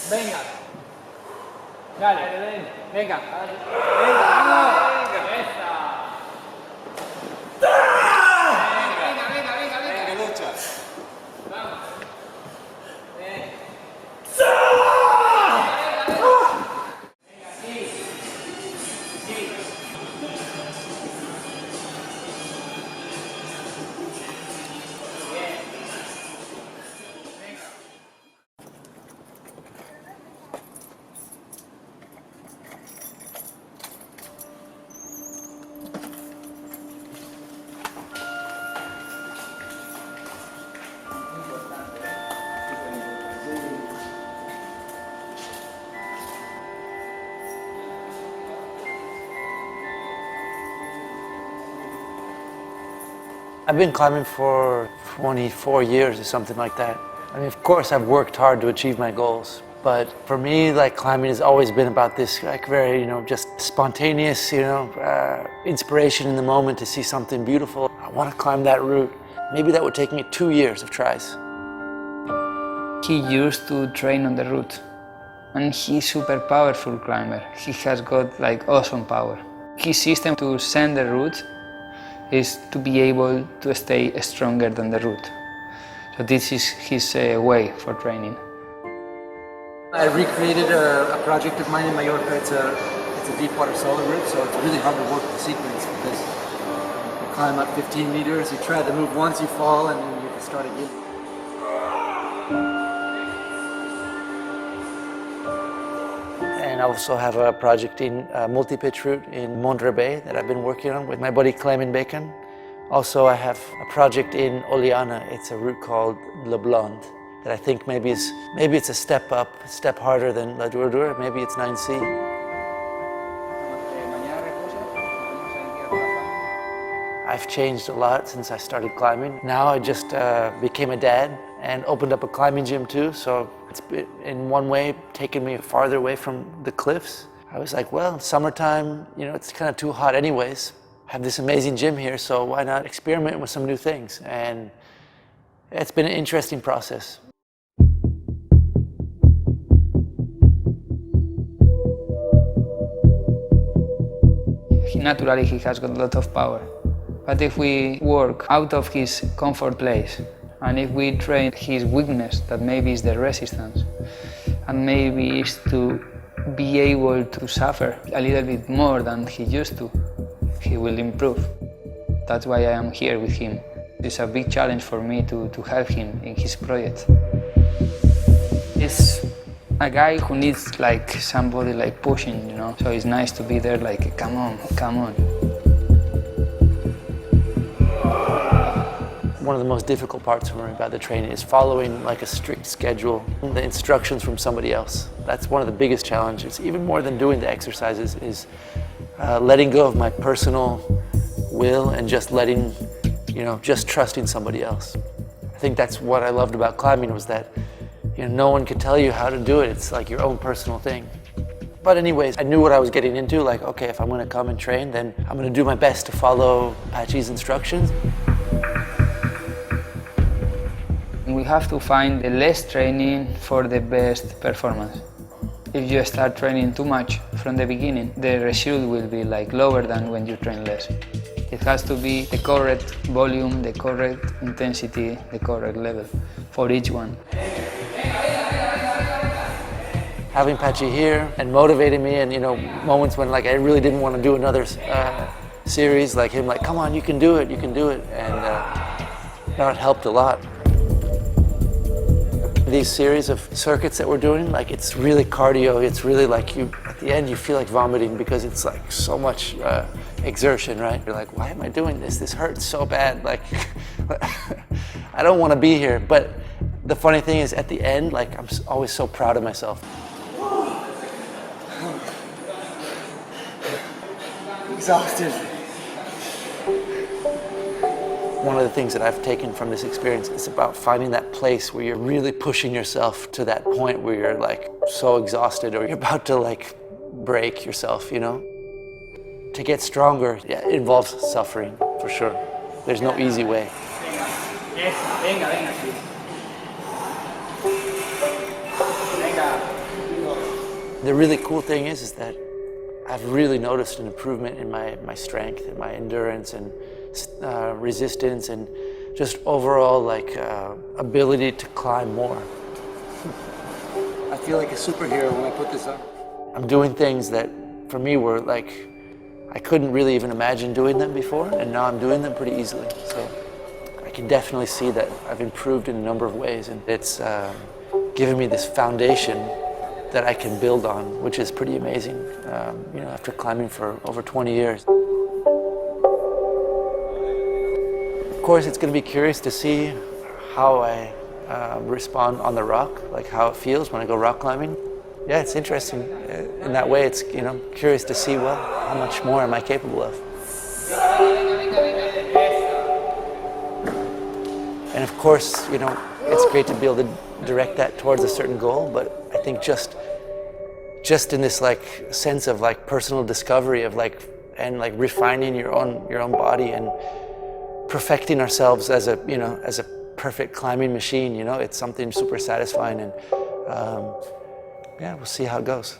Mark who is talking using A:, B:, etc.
A: Venga. Dale, venga. Venga, vamos. Esa. Venga, lucha. Vamos. Venga, sí.
B: I've been climbing for 24 years or something like that. I mean, of course, I've worked hard to achieve my goals. But for me, like, climbing has always been about this, like, very, just spontaneous, inspiration in the moment to see something beautiful. I want to climb that route. Maybe that would take me 2 years of tries.
C: He used to train on the route, and he's super powerful climber. He has got like awesome power. His system to send the route is to be able to stay stronger than the route. So this is his way for training.
D: I recreated a project of mine in Mallorca. It's a deep water solo route, so it's really hard to work the sequence because you climb up 15 meters, you try to move once, you fall, and then you have to start again.
B: And I also have a project in multi-pitch route in Montreux that I've been working on with my buddy Clement Bacon. Also, I have a project in Oliana. It's a route called Blond that I think maybe it's a step up, a step harder than La Douradura. Maybe it's 9C. I've changed a lot since I started climbing. Now I just became a dad and opened up a climbing gym too, so it's been, in one way, taken me farther away from the cliffs. I was like, well, summertime, it's kind of too hot anyways. I have this amazing gym here, so why not experiment with some new things? And it's been an interesting process.
C: Naturally, he has got a lot of power. But if we work out of his comfort place, and if we train his weakness, that maybe is the resistance, and maybe is to be able to suffer a little bit more than he used to, he will improve. That's why I am here with him. It's a big challenge for me to help him in his project. It's a guy who needs like somebody like pushing, so it's nice to be there like, come on, come on.
B: One of the most difficult parts for me about the training is following like a strict schedule, the instructions from somebody else. That's one of the biggest challenges, even more than doing the exercises, is letting go of my personal will and just letting, just trusting somebody else. I think that's what I loved about climbing, was that no one could tell you how to do it. It's like your own personal thing. But anyways, I knew what I was getting into, like, okay, if I'm gonna come and train, then I'm gonna do my best to follow Patxi's instructions.
C: We have to find the less training for the best performance. If you start training too much from the beginning, the result will be like lower than when you train less. It has to be the correct volume, the correct intensity, the correct level for each one.
B: Having Patxi here and motivating me, and moments when like I really didn't want to do another series, like him, like, come on, you can do it, you can do it, and that helped a lot. These series of circuits that we're doing, like, it's really cardio. It's really like at the end you feel like vomiting because it's like so much exertion, right? You're like, why am I doing this? This hurts so bad. Like, I don't want to be here. But the funny thing is, at the end, like, I'm always so proud of myself.
D: Exhausted.
B: One of the things that I've taken from this experience is about finding that place where you're really pushing yourself to that point where you're like so exhausted, or you're about to like break yourself, To get stronger, yeah, it involves suffering, for sure. There's no easy way. The really cool thing is that I've really noticed an improvement in my strength and my endurance and resistance and just overall like ability to climb more.
D: I feel like a superhero when I put this on.
B: I'm doing things that for me were like, I couldn't really even imagine doing them before, and now I'm doing them pretty easily. So I can definitely see that I've improved in a number of ways, and it's given me this foundation that I can build on, which is pretty amazing, you know, after climbing for over 20 years. Of course, it's going to be curious to see how I respond on the rock, like how it feels when I go rock climbing. Yeah, it's interesting. In that way, it's, you know, curious to see, well, how much more am I capable of? And of course, you know, it's great to be able to direct that towards a certain goal, but I think just in this like sense of like personal discovery of like, and like refining your own body and perfecting ourselves as a, you know, as a perfect climbing machine, you know, it's something super satisfying, and yeah, we'll see how it goes.